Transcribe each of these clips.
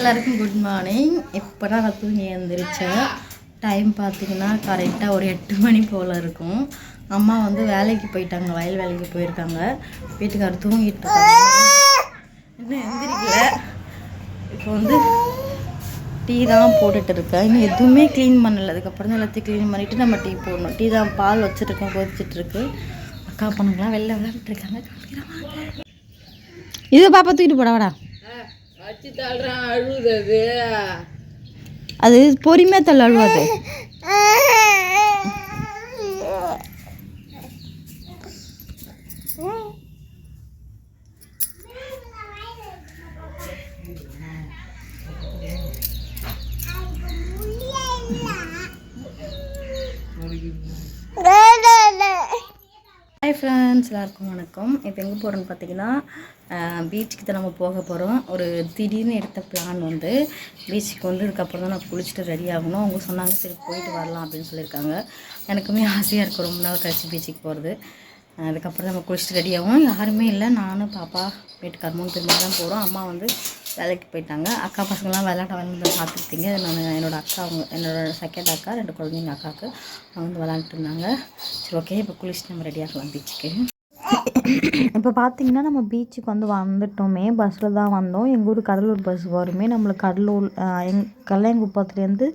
எல்லாருக்கும் good morning. இப்போ தான் நான் தூங்கி எழுந்திரிச்சேன். டைம் பார்த்தீங்கன்னா கரெக்டாக ஒரு 8 மணி போல் இருக்கும். அம்மா வந்து வேலைக்கு போயிட்டாங்க, வயல் வேலைக்கு போயிருக்காங்க. வீட்டுக்காரர் தூங்கிட்டு இருக்காங்க, இன்னும் எழுந்திரிக்கல. இப்போ வந்து டீ தான் போட்டுட்டு இருக்கேன். இன்னும் எதுவுமே க்ளீன் பண்ணலை. அதுக்கப்புறம் தான் எல்லாத்தையும் க்ளீன் பண்ணிவிட்டு நம்ம டீ போடணும். டீ தான் பால் வச்சுருக்கேன், கொதிச்சிட்ருக்கு. அக்கா பொண்ணுங்களாம் வெளில விளையாண்டுட்டு இருக்காங்க. இது பாப்பா தூக்கிட்டு போடாடா. அது பொறுமையாக தள்ள அழுவாது. ஹாய் ஃப்ரெண்ட்ஸ், எல்லாருக்கும் வணக்கம். இப்போ எங்கே போகிறோன்னு பார்த்தீங்கன்னா பீச்சுக்கு தான் நம்ம போக போகிறோம். ஒரு திடீர்னு எடுத்த பிளான் வந்து பீச்சுக்கு வந்து இதுக்கப்புறம் தான் நான் குளிச்சுட்டு ரெடி ஆகணும். அவங்க சொன்னாங்க சரி போயிட்டு வரலாம் அப்படின்னு சொல்லியிருக்காங்க. எனக்குமே ஆசையாக இருக்கும் ரொம்ப நாள் கழிச்சு பீச்சுக்கு போகிறது. அதுக்கப்புறம் நம்ம குளிச்சுட்டு ரெடி ஆகும். யாருமே இல்லை, நானும் பாப்பா வீட்டுக்கார 3 பேர் தான் போகிறோம். அம்மா வந்து வேலைக்கு போயிட்டாங்க. அக்கா பசங்களாம் விளையாட வந்து பார்த்துருப்பீங்க. நான் என்னோடய அக்கா, என்னோடய செகண்ட் அக்கா, 2 குழந்தைங்க அக்காவுக்கு அவங்க வந்து விளையாண்டுட்டு இருந்தாங்க. சரி ஓகே, இப்போ குளிச்சுட்டு நம்ம ரெடி ஆகலாம் பீச்சுக்கு. இப்போ பார்த்தீங்கன்னா நம்ம பீச்சுக்கு வந்து வந்துட்டோமே. பஸ்ஸில் தான் வந்தோம். எங்கள் ஊர் கடலூர் பஸ் வருமே. நம்மளுக்கு கடலூர் கல்யாங்குப்பத்துலேருந்து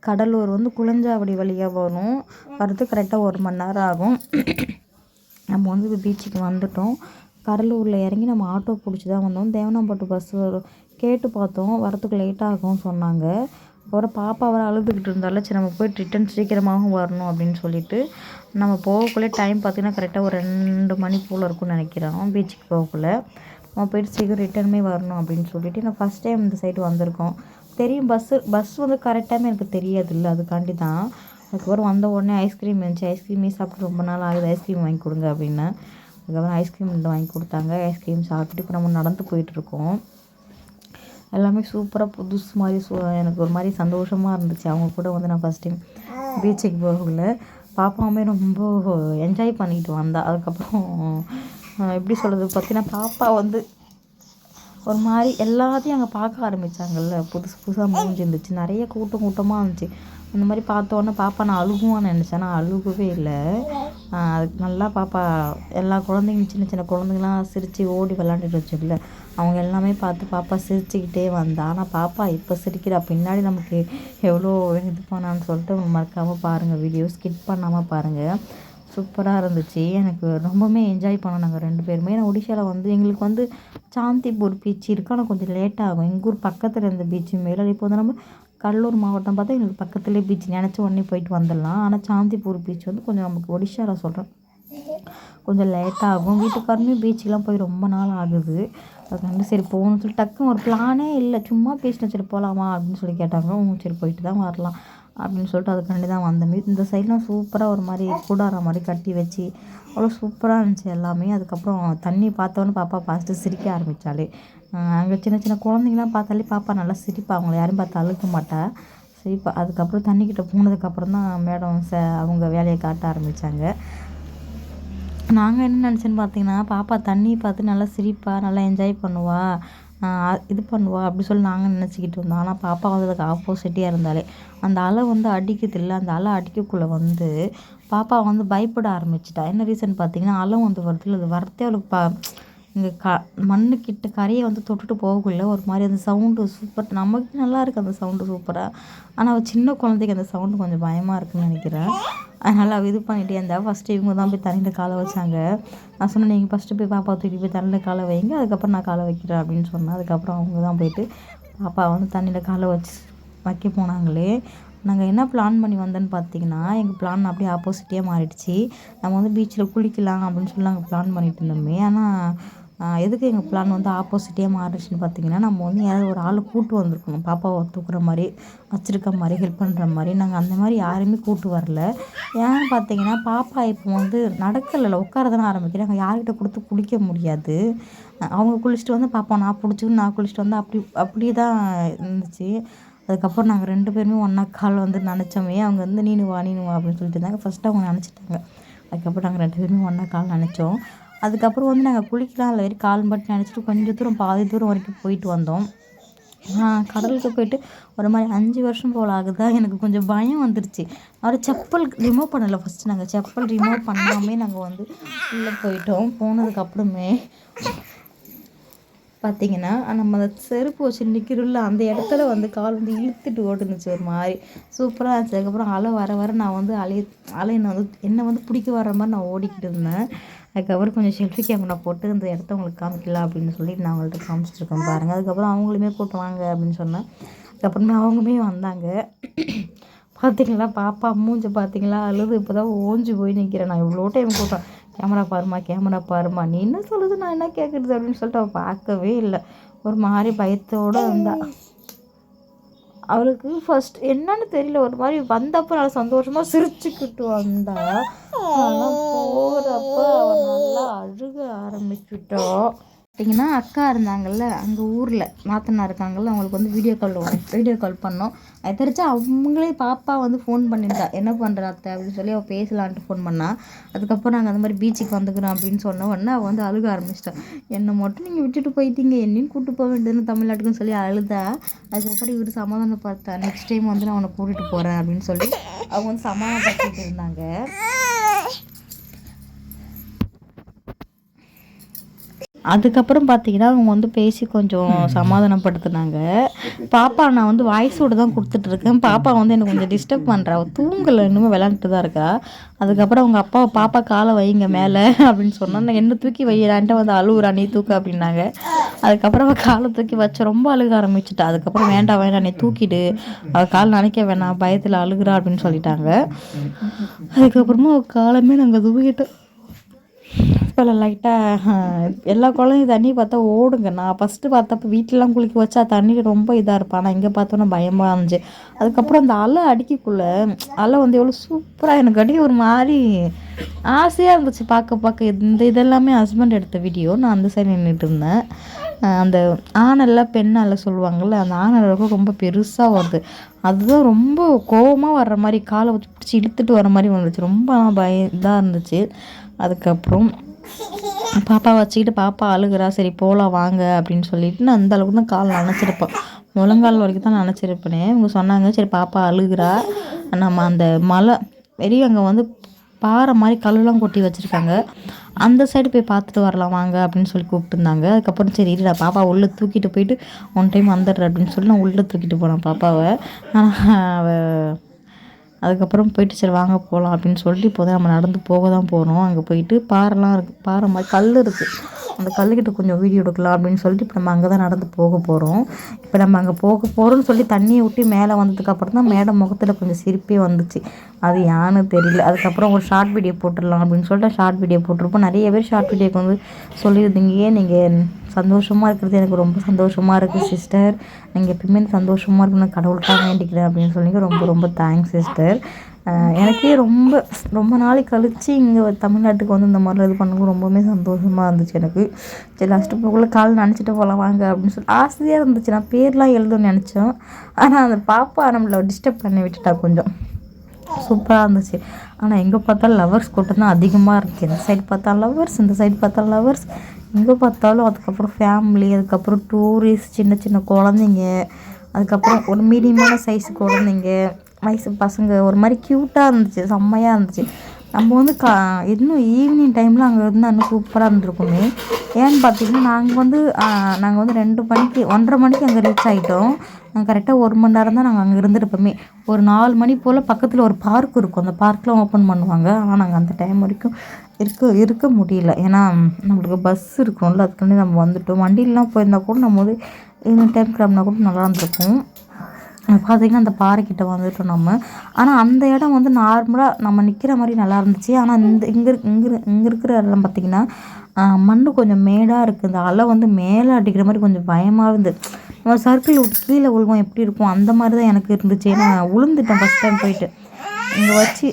கடலூர் வந்து குளஞ்சாவடி வழியாக வரும். வரது கரெக்டாக 1 மணி நேரம் ஆகும். நம்ம வந்து இப்போ பீச்சுக்கு வந்துட்டோம். கடலூரில் இறங்கி நம்ம ஆட்டோ பிடிச்சி தான் வந்தோம். தேவனாம்பட்டு பஸ் வரும் கேட்டு பார்த்தோம், வரத்துக்கு லேட் ஆகும்னு சொன்னாங்க. அப்புறம் பாப்பா வர அழுதுகிட்டு இருந்தால சரி நம்ம போய்ட்டு ரிட்டன் சீக்கிரமாகவும் வரணும் அப்படின்னு சொல்லிட்டு நம்ம போகக்குள்ளே டைம் பார்த்திங்கன்னா கரெக்டாக ஒரு 2 மணி போல் இருக்கும்னு நினைக்கிறோம். பீச்சுக்கு போகக்குள்ளே நம்ம போய்ட்டு சீக்கிரம் ரிட்டர்னுமே வரணும் அப்படின்னு சொல்லிட்டு நான் ஃபஸ்ட் டைம் இந்த சைடு வந்திருக்கோம். தெரியும் பஸ் வந்து கரெக்டாக எனக்கு தெரியாது இல்லை, அதுக்காண்டி தான். அதுக்கப்புறம் வந்த உடனே ஐஸ்கிரீம் இருந்துச்சு. ஐஸ்கிரீமே சாப்பிட்டு ரொம்ப நாள் ஆகுது, ஐஸ்கிரீம் வாங்கி கொடுங்க அப்படின்னு. அதுக்கப்புறம் ஐஸ்கிரீம் வாங்கி கொடுத்தாங்க. ஐஸ்கிரீம் சாப்பிட்டுட்டு இப்போ நம்ம நடந்து போயிட்டுருக்கோம். எல்லாமே சூப்பராக புதுசு மாதிரி எனக்கு ஒரு மாதிரி சந்தோஷமாக இருந்துச்சு. அவங்க கூட வந்து நான் ஃபஸ்ட் டைம் பீச்சுக்கு போகல. பாப்பாவுமே ரொம்ப என்ஜாய் பண்ணிட்டு வந்தா. அதுக்கப்புறம் எப்படி சொல்கிறது பார்த்தீங்கன்னா பாப்பா வந்து ஒரு மாதிரி எல்லாத்தையும் அங்கே பார்க்க ஆரம்பித்தாங்கல்ல. புதுசு புதுசாக மூஞ்சி இருந்துச்சு, நிறைய கூட்டமாக இருந்துச்சு. அந்த மாதிரி பார்த்தோன்னே பாப்பா நான் அழுகுவான்னு நினச்சேன், நான் அழுகவே இல்லை. அதுக்கு நல்லா பாப்பா எல்லா குழந்தைங்க சின்ன சின்ன குழந்தைங்களாம் சிரித்து ஓடி விளாண்டுட்டு வச்சுக்கல, அவங்க எல்லாமே பார்த்து பாப்பா சிரிச்சுக்கிட்டே வந்தா. ஆனால் பாப்பா இப்போ சிரிக்கிறா, பின்னாடி நமக்கு எவ்வளோ இது பண்ணான்னு சொல்லிட்டு மறக்காமல் பாருங்கள், வீடியோ ஸ்கிப் பண்ணாமல் பாருங்கள். சூப்பராக இருந்துச்சு. எனக்கு ரொம்பவுமே என்ஜாய் பண்ணோம் நாங்கள் 2 பேருமே. நான் ஒடிஷாவில் வந்து எங்களுக்கு வந்து சாந்திப்பூர் பீச் இருக்குது, ஆனால் கொஞ்சம் லேட் ஆகும். எங்கள் ஊர் பக்கத்தில் இருந்த பீச்சு மேலே. இப்போ வந்து நம்ம கடலூர் மாவட்டம் பார்த்தா எங்களுக்கு பக்கத்துலேயே பீச், நினச்ச உடனே போயிட்டு வந்துடலாம். ஆனால் சாந்திப்பூர் பீச் வந்து கொஞ்சம் நமக்கு ஒடிஷாவில் சொல்கிறேன் கொஞ்சம் லேட் ஆகும். வீட்டுக்காரமே பீச்சுக்கெலாம் போய் ரொம்ப நாள் ஆகுது. அதுக்காண்டி சரி போகணும்னு சொல்லி டக்குன்னு ஒரு பிளானே இல்லை, சும்மா பேசினேன். சரி போகலாமா அப்படின்னு சொல்லி கேட்டாங்க. சரி போயிட்டு தான் வரலாம் அப்படின்னு சொல்லிட்டு அதுக்காண்டி தான் வந்தோமே. இந்த சைட்லாம் சூப்பராக ஒரு மாதிரி கூடாரம் மாதிரி கட்டி வச்சு அவ்வளோ சூப்பராக இருந்துச்சு எல்லாமே. அதுக்கப்புறம் தண்ணி பார்த்தோன்னே பாப்பா பார்த்துட்டு சிரிக்க ஆரம்பித்தாலே. அங்கே சின்ன சின்ன குழந்தைங்களாம் பார்த்தாலே பாப்பா நல்லா சிரிப்பா, அவங்கள யாரும் பார்த்து அழுக்க மாட்டா, சிரிப்பா. அதுக்கப்புறம் தண்ணிக்கிட்ட போனதுக்கப்புறம் தான் மேடம் அவங்க வேலையை காட்ட ஆரம்பித்தாங்க. நாங்கள் என்ன நினச்சேன்னு பார்த்தீங்கன்னா பாப்பா தண்ணி பார்த்து நல்லா சிரிப்பா, நல்லா என்ஜாய் பண்ணுவா, இது பண்ணுவா அப்படி சொல்லி நாங்கள் நினச்சிக்கிட்டு இருந்தோம். ஆனால் பாப்பா வந்து அதுக்கு ஆப்போசிட்டியாக இருந்தாலே. அந்த அலை வந்து அடிக்குது இல்லை, அந்த அலை அடிக்கக்குள்ளே வந்து பாப்பா வந்து பயப்பட ஆரம்பிச்சிட்டா. என்ன ரீசன் பார்த்தீங்கன்னா அலை வந்து வருது, அது வரத்தே அவளுக்கு இங்கே மண்ணுக்கிட்ட கரையை வந்து தொட்டுட்டு போகக்குள்ள ஒரு மாதிரி அந்த சவுண்டு சூப்பர். நமக்கு நல்லா இருக்குது அந்த சவுண்டு சூப்பராக. ஆனால் அவள் சின்ன குழந்தைக்கு அந்த சவுண்டு கொஞ்சம் பயமாக இருக்குதுன்னு நினைக்கிறேன். அதனால் அவள் இது பண்ணிகிட்டே இருந்தா. ஃபஸ்ட்டு இவங்க தான் போய் தண்ணியில் காலை வச்சாங்க. நான் சொன்னேன் நீங்கள் ஃபஸ்ட்டு போய் பாப்பா தூக்கி போய் தண்ணியில் காலை வைங்க, அதுக்கப்புறம் நான் காலை வைக்கிறேன் அப்படின்னு சொன்னேன். அதுக்கப்புறம் அவங்க தான் போயிட்டு பாப்பா வந்து தண்ணியில் காலை வைக்க போனாங்களே. நாங்கள் என்ன பிளான் பண்ணி வந்தோன்னு பார்த்தீங்கன்னா எங்கள் பிளான் அப்படியே ஆப்போசிட்டியாக மாறிடுச்சு. நம்ம வந்து பீச்சில் குளிக்கலாம் அப்படின்னு சொல்லி நாங்கள் பிளான் பண்ணிட்டு இருந்தோமே. ஆனால் எதுக்கு எங்கள் பிளான் வந்து ஆப்போசிட்டியாக மாறிடுச்சுன்னு பார்த்தீங்கன்னா நம்ம வந்து யாராவது ஒரு ஆளை கூட்டு வந்திருக்கணும், பாப்பாவை தூக்குற மாதிரி, வச்சுருக்க மாதிரி, ஹெல்ப் பண்ணுற மாதிரி. நாங்கள் அந்த மாதிரி யாரையுமே கூட்டு வரல. ஏன்னு பார்த்தீங்கன்னா பாப்பா இப்போ வந்து நடக்கலை, உட்கார தானே ஆரம்பிக்கிறாங்க, யார்கிட்ட கொடுத்து குளிக்க முடியாது. அவங்க குளிச்சுட்டு வந்து பாப்பா நான் பிடிச்சிக்கின்னு நான் குளிச்சுட்டு வந்து அப்படியே தான் இருந்துச்சு. அதுக்கப்புறம் நாங்கள் 2 பேருமே ஒன்றா கால் வந்து நினச்சோமே. அவங்க வந்து நீனு வா அப்படின்னு சொல்லிட்டு இருந்தாங்க. ஃபஸ்ட்டு அவங்க நினச்சிட்டாங்க. அதுக்கப்புறம் நாங்கள் 2 பேருமே ஒன்றா கால் நினச்சோம். அதுக்கப்புறம் வந்து நாங்கள் குளிக்கலாம் இல்லை, வெறும் கால் மட்டும் நினச்சிட்டு கொஞ்சம் தூரம் பாதி தூரம் வரைக்கும் போயிட்டு வந்தோம். கடலுக்கு போயிட்டு ஒரு மாதிரி 5 வருஷம் போல் ஆகுதா. எனக்கு கொஞ்சம் பயம் வந்துருச்சு. அவர் செப்பல் ரிமூவ் பண்ணலை. ஃபஸ்ட்டு நாங்கள் செப்பல் ரிமூவ் பண்ணாமே நாங்கள் வந்து உள்ளே போயிட்டோம். போனதுக்கப்புறமே பார்த்திங்கன்னா நம்ம அந்த செருப்பு வச்சு நிற்கிறோம்ல, அந்த இடத்துல வந்து கால் வந்து இழுத்துட்டு ஓட்டுனுச்சு ஒரு மாதிரி சூப்பராக இருந்துச்சு. அதுக்கப்புறம் அலை வர நான் வந்து அலை என்னை வந்து பிடிக்க வர மாதிரி நான் ஓடிக்கிட்டு இருந்தேன். அதுக்கப்புறம் கொஞ்சம் செல்ஃபி கேமரா போட்டு அந்த இடத்த உங்களுக்கு காமிக்கலாம் அப்படின்னு சொல்லிட்டு நான் அவங்கள்ட்ட காமிச்சிட்ருக்கேன் பாருங்கள். அதுக்கப்புறம் அவங்களுமே கூட்டுவாங்க அப்படின்னு சொன்னேன். அதுக்கப்புறமே அவங்களுமே வந்தாங்க. பார்த்திங்களா பாப்பா மூஞ்ச பார்த்திங்களா அழுது இப்போ தான் ஓஞ்சி போய் நிற்கிறேன். நான் இவ்வளோ டைம் கூட்டேன், கேமரா பாருமா நீ என்ன சொல்லுது நான் என்ன கேட்குறது அப்படின்னு சொல்லிட்டு அவள் பார்க்கவே இல்லை. ஒரு மாதிரி பயத்தோடு இருந்தா. அவளுக்கு ஃபர்ஸ்ட் என்னன்னு தெரியல, ஒரு மாதிரி வந்தப்போ நல்லா சந்தோஷமாக சிரிச்சுக்கிட்டு வந்தா. ஆனால் போகிறப்ப அவள் நல்லா அழுக ஆரம்பிச்சுட்டா. பார்த்திங்கன்னா அக்கா இருந்தாங்கள்ல அங்கே ஊரில் நாத்தனார் இருக்காங்கள்ல, அவங்களுக்கு வந்து வீடியோ கால் பண்ணோம். அது தெரிஞ்சா அவங்களே பாப்பா வந்து ஃபோன் பண்ணியிருந்தா, என்ன பண்ணுற அத்தை அப்படின்னு சொல்லி அவள் பேசலான்ட்டு ஃபோன் பண்ணால். அதுக்கப்புறம் நாங்கள் அந்த மாதிரி பீச்சுக்கு வந்துக்கிறோம் அப்படின்னு சொன்ன உடனே அவள் வந்து அழுக ஆரம்பிச்சிட்டான். என்னை மட்டும் நீங்கள் விட்டுட்டு போயிட்டீங்க, என்னையும் கூப்பிட்டு போக வேண்டியதுன்னு தமிழ்நாட்டுக்குன்னு சொல்லி அழுதா. அதுக்கப்புறம் இவர் சமாதானப்படுத்தா, நெக்ஸ்ட் டைம் வந்து நான் அவனை கூட்டிகிட்டு போகிறேன் அப்படின்னு சொல்லி அவங்க வந்து சமாதானப்படுத்திட்டு இருந்தாங்க. அதுக்கப்புறம் பார்த்திங்கன்னா அவங்க வந்து பேசி கொஞ்சம் சமாதானப்படுத்தினாங்க. பாப்பா நான் வந்து வாய்ஸோடு தான் கொடுத்துட்ருக்கேன். பாப்பா வந்து எனக்கு கொஞ்சம் டிஸ்டர்ப் பண்ணுறா, அவள் தூங்கலை, இன்னுமே விளாண்டுட்டு தான் இருக்கா. அதுக்கப்புறம் அவங்க பாப்பா காலை வைங்க மேலே அப்படின்னு சொன்னால் நான் என்ன தூக்கி வையிறான்ட்டு வந்து அழுவுறா, நீ தூக்க அப்படின்னாங்க. அதுக்கப்புறம் அவள் காலை தூக்கி வச்சு ரொம்ப அழுக ஆரம்பிச்சுட்டா. அதுக்கப்புறம் வேண்டாம் நீ தூக்கிடு, அவள் கால் நினைக்க வேணாம், பயத்தில் அழுகுறா அப்படின்னு சொல்லிட்டாங்க. அதுக்கப்புறமா அவள் காலமே நாங்கள் தூக்கிட்டோம். இப்போ லைட்டாக எல்லா குழந்தையும் தண்ணி பார்த்தா ஓடுங்க. நான் ஃபஸ்ட்டு பார்த்தப்ப வீட்டிலலாம் குளிக்க வச்சா தண்ணி ரொம்ப இதாக இருப்பான். ஆனால் இங்கே பார்த்தோன்னா பயமாக இருந்துச்சு. அதுக்கப்புறம் அந்த அலை அடிக்கக்குள்ளே அலை வந்து எவ்வளோ சூப்பராக எனக்கு அடி ஒரு மாதிரி ஆசையாக இருந்துச்சு பார்க்க. இதெல்லாமே ஹஸ்பண்ட் எடுத்த வீடியோ. நான் அந்த சைடு நின்றுட்டு இருந்தேன். அந்த ஆனெல்லாம் பெண்ணெல்லாம் சொல்லுவாங்கள்ல, அந்த ஆனெல்லாம் ரொம்ப பெருசாக வருது. அதுதான் ரொம்ப கோபமாக வர்ற மாதிரி காலை வச்சு பிடிச்சி இழுத்துட்டு வர மாதிரி வந்துச்சு. ரொம்ப இதாக இருந்துச்சு. அதுக்கப்புறம் பாப்பா வச்சுக்கிட்டு பாப்பா அழுகிறா, சரி போகலாம் வாங்க அப்படின்னு சொல்லிட்டு நான் அந்த அளவுக்கு தான் கால் நினச்சிருப்பேன், முழங்கால் வரைக்கும் தான் நினச்சிருப்பேனே. இவங்க சொன்னாங்க சரி பாப்பா அழுகிறா, நம்ம அந்த மலை வெளியே அங்கே வந்து பாறை மாதிரி கல்லுலாம் கொட்டி வச்சுருக்காங்க, அந்த சைடு போய் பார்த்துட்டு வரலாம் வாங்க அப்படின்னு சொல்லி கூப்பிட்டுருந்தாங்க. அதுக்கப்புறம் சரி இருடா பாப்பா உள்ளே தூக்கிட்டு போயிட்டு ஒன் டைம் வந்துடுற அப்படின்னு சொல்லி நான் உள்ளே தூக்கிட்டு போனேன் பாப்பாவை. ஆனால் அதுக்கப்புறம் போயிட்டு சரி வாங்க போகலாம் அப்படின்னு சொல்லிட்டு இப்போ தான் நம்ம நடந்து போக தான் போகிறோம். அங்கே போயிட்டு பாறைலாம் இருக்குது, பாறை மாதிரி கல் இருக்குது, அந்த கல்லுக்கிட்ட கொஞ்சம் வீடியோ எடுக்கலாம் அப்படின்னு சொல்லிட்டு இப்போ நம்ம அங்கே தான் நடந்து போக போகிறோம். இப்போ நம்ம அங்கே போக போகிறோம்னு சொல்லி தண்ணியை விட்டு மேலே வந்ததுக்கப்புறம் தான் மேடம் முகத்தில் கொஞ்சம் சிரிப்பே வந்துச்சு. அது யான்னு தெரியல. அதுக்கப்புறம் ஒரு ஷார்ட் வீடியோ போட்டுடலாம் அப்படின்னு சொல்லிட்டு ஷார்ட் வீடியோ போட்டிருப்போம். நிறைய பேர் ஷார்ட் வீடியோக்கு வந்து சொல்லியிருந்தீங்க, நீங்கள் சந்தோஷமாக இருக்கிறது எனக்கு ரொம்ப சந்தோஷமாக இருக்குது சிஸ்டர், நீங்கள் எப்பயுமே சந்தோஷமாக இருக்குன்னு கடவுளுக்காக வேண்டிக்கிறேன் அப்படின்னு சொல்லி ரொம்ப தேங்க்ஸ் சிஸ்டர். எனக்கே ரொம்ப நாளைக்கு கழித்து இங்கே தமிழ்நாட்டுக்கு வந்து இந்த மாதிரிலாம் இது பண்ணும்போது ரொம்பவுமே சந்தோஷமாக இருந்துச்சு எனக்கு. சரி லாஸ்ட்டு போகக்குள்ள கால் நினச்சிட்டு போகலாம் வாங்க அப்படின்னு சொல்லி ஆசையாக இருந்துச்சு. நான் பேர்லாம் எழுதணும்னு நினச்சோம், ஆனால் அந்த பாப்பா நம்மளை டிஸ்டர்ப் பண்ணி விட்டுட்டா. கொஞ்சம் சூப்பராக இருந்துச்சு. ஆனால் எங்கே பார்த்தாலும் லவர்ஸ் கூட்டம் தான் அதிகமாக இருக்குது. இந்த சைடு பார்த்தா லவர்ஸ், இந்த சைடு பார்த்தா லவர்ஸ், எங்கே பார்த்தாலும். அதுக்கப்புறம் ஃபேமிலி, அதுக்கப்புறம் டூரிஸ்ட், சின்ன குழந்தைங்க, அதுக்கப்புறம் ஒரு மீடியமான சைஸ் குழந்தைங்க, வயசு பசங்க, ஒரு மாதிரி க்யூட்டாக இருந்துச்சு, செம்மையாக இருந்துச்சு. நம்ம வந்து இன்னும் ஈவினிங் டைமில் அங்கே இருந்தால் இன்னும் சூப்பராக இருந்திருக்குமே. ஏன்னு பார்த்தீங்கன்னா நாங்கள் வந்து 2 மணிக்கு 1:30 மணிக்கு அங்கே ரீச் ஆகிட்டோம். கரெக்டாக 1 மணி நேரம் தான் நாங்கள் அங்கே இருந்திருப்போமே. ஒரு 4 மணி போல் பக்கத்தில் ஒரு பார்க் இருக்கும், அந்த பார்க்கில் ஓப்பன் பண்ணுவாங்க. ஆனால் நாங்கள் அந்த டைம் வரைக்கும் இருக்க முடியல, ஏன்னா நம்மளுக்கு பஸ் இருக்கும்ல, அதுக்காண்டி நம்ம வந்துட்டோம். வண்டியிலலாம் போயிருந்தால் கூட நம்ம வந்து இந்த டைம் கிளம்புனா கூட நல்லா இருந்திருக்கும். பார்த்திங்கன்னா அந்த பாறைக்கிட்ட வந்துட்டோம் நம்ம. ஆனால் அந்த இடம் வந்து நார்மலாக நம்ம நிற்கிற மாதிரி நல்லா இருந்துச்சு. ஆனால் இங்கே இருக்கிற இடம் பார்த்திங்கன்னா மண் கொஞ்சம் மேடாக இருக்குது. இந்த அலை வந்து மேலே அடிக்கிற மாதிரி கொஞ்சம் பயமாக இருந்து, நம்ம சர்க்கிள் விட்டு கீழே விழுவோம் எப்படி இருக்கும் அந்த மாதிரி தான் எனக்கு இருந்துச்சு. ஏன்னா விழுந்துட்டேன் ஃபஸ்ட் டைம் போயிட்டு இங்கே வச்சு.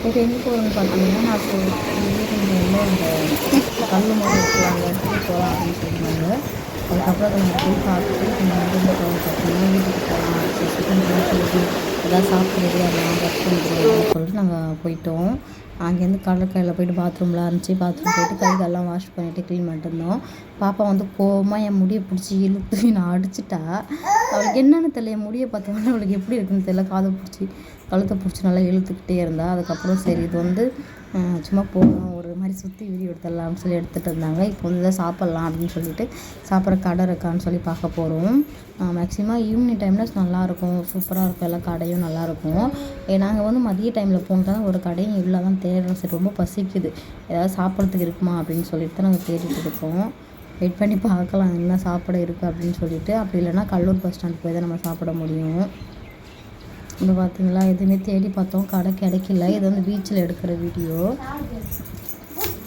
இப்போ எங்கே போகிறோம்னு பார்த்தீங்கன்னா நான் அந்த கல் மாதிரி இருக்கிறாங்க போகலாம் அப்படின்னு சொல்லியிருந்தாங்க. அதுக்கப்புறம் நம்ம போய் பார்த்துட்டு கொஞ்சம் பார்த்தீங்கன்னா வீட்டுக்கு போகலாம், சிக்கன் சொல்லி ஏதாவது சாப்பிட்றது அதெல்லாம் ஒர்க் பண்ணுறோம் அப்படின்னு சொல்லிட்டு நாங்கள் போயிட்டோம். அங்கேருந்து கடற்கரையில் போய்ட்டு பாத்ரூமில் இருந்துச்சு, பாத்ரூம் போய்ட்டு கை காலெலாம் வாஷ் பண்ணிவிட்டு க்ளீன் பண்ணிட்டு இருந்தோம். பாப்பா வந்து கோவமாக என் முடியை பிடிச்சி இழுத்து நான் அடிச்சிட்டா. அவளுக்கு என்னென்னு தெரியல, என் முடியை பார்த்தோம்னா அவளுக்கு எப்படி இருக்குன்னு தெரியல, காதை பிடிச்சி கழுத்தை பிடிச்சி நல்லா இழுத்துக்கிட்டே இருந்தா. அதுக்கப்புறம் சரி இது வந்து சும்மா போகணும், ஒரு மாதிரி சுற்றி வீடியோ எடுத்துடலாம்னு சொல்லி எடுத்துகிட்டு இருந்தாங்க. இப்போ வந்து தான் சாப்பிட்லாம் அப்படின்னு சொல்லிட்டு சாப்பிட்ற கடை இருக்கான்னு சொல்லி பார்க்க போகிறோம். மேக்ஸிமம் ஈவினிங் டைமில் நல்லாயிருக்கும், சூப்பராக இருக்கும், எல்லா கடையும் நல்லாயிருக்கும். நாங்கள் வந்து மதிய டைமில் போனதால் ஒரு கடையும் இல்லை தான் தேடுறோம். சரி ரொம்ப பசிக்குது, ஏதாவது சாப்பிட்றதுக்கு இருக்குமா அப்படின்னு சொல்லிட்டு தான் நாங்கள் தேடிட்டு இருக்கோம். வெயிட் பண்ணி பார்க்கலாம் என்ன சாப்பிட இருக்குது அப்படின்னு சொல்லிட்டு. அப்படி இல்லைன்னா கடலூர் பஸ் ஸ்டாண்ட் போய் தான் நம்ம சாப்பிட முடியும். இப்போ பார்த்தீங்களா, எதுவுமே தேடி பார்த்தோம், கடை கிடைக்கல. இது வந்து பீச்சில் எடுக்கிற வீடியோ.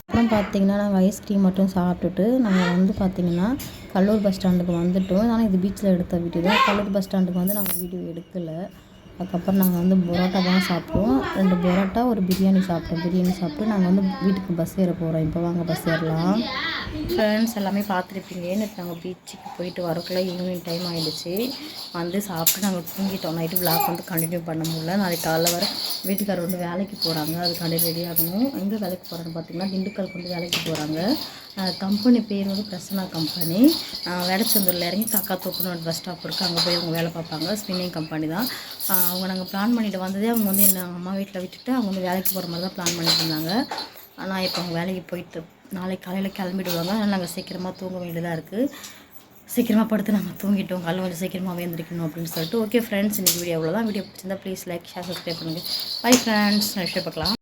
அப்புறம் பார்த்தீங்கன்னா நாங்கள் ஐஸ்கிரீம் மட்டும் சாப்பிட்டுட்டு நாங்கள் வந்து பார்த்திங்கன்னா கடலூர் பஸ் ஸ்டாண்டுக்கு வந்துவிட்டோம். ஆனால் இது பீச்சில் எடுத்த வீடியோ தான். கடலூர் பஸ் ஸ்டாண்டுக்கு வந்து நாங்கள் வீடியோ எடுக்கலை. அதுக்கப்புறம் நாங்கள் வந்து பரோட்டா தான் சாப்பிட்டோம். 2 பரோட்டா, ஒரு பிரியாணி சாப்பிட்டோம். பிரியாணி சாப்பிட்டு நாங்கள் வந்து வீட்டுக்கு பஸ் ஏற போகிறோம். இப்போ வாங்க பஸ் ஏறலாம். ஃப்ரெண்ட்ஸ் எல்லாமே பார்த்துருப்பீங்க. நேற்று நாங்கள் பீச்சுக்கு போயிட்டு வரக்குள்ளே ஈவினிங் டைம் ஆகிடுச்சு. வந்து சாப்பிட்டு நாங்கள் தூங்கிட்டோம். நைட்டு விளாக் வந்து கண்டினியூ பண்ண முடியல. நாளைக்கு காலைல வர வீட்டுக்காரர் வந்து வேலைக்கு போகிறாங்க, அதுக்காண்டி ரெடி ஆகணும். எங்கே வேலைக்கு போகிறான்னு பார்த்தீங்கன்னா திண்டுக்கலுக்கு வந்து வேலைக்கு போகிறாங்க. கம்பெனி பேர் வந்து பிரசன்னா கம்பெனி. வேடச்சந்தூரில் இறங்கி காக்காத்தோப்புன்னு ஒரு பஸ் ஸ்டாப் இருக்குது, அங்கே போய் அவங்க வேலை பார்ப்பாங்க. ஸ்பின்னிங் கம்பெனி தான். அவங்க நாங்கள் பிளான் பண்ணிட்டு வந்ததே அவங்க வந்து என்ன அம்மா வீட்டில் விட்டுட்டு அவங்க வந்து வேலைக்கு போகிற மாதிரி தான் பிளான் பண்ணிட்டு இருந்தாங்க. ஆனால் இப்போ அவங்க வேலைக்கு போயிட்டு நாளைக்கு காலையில் கிளம்பிடுவாங்க. அதனால் நாங்கள் சீக்கிரமாக தூங்க வேண்டியதாக இருக்குது. சீக்கிரமாக படுத்து நாங்கள் தூங்கிட்டோம், காலையில் கொஞ்சம் சீக்கிரமாக எழுந்திரிக்கணும் அப்படின்னு சொல்லிட்டு. ஓகே ஃப்ரெண்ட்ஸ், இன்றைக்கி வீடியோ அவ்வளோதான். வீடியோ பிடிச்சிருந்தா ப்ளீஸ் லைக், ஷேர், சப்ஸ்கிரைப் பண்ணுங்கள். பை ஃப்ரெண்ட்ஸ், நெக்ஸ்ட் பார்க்கலாம்.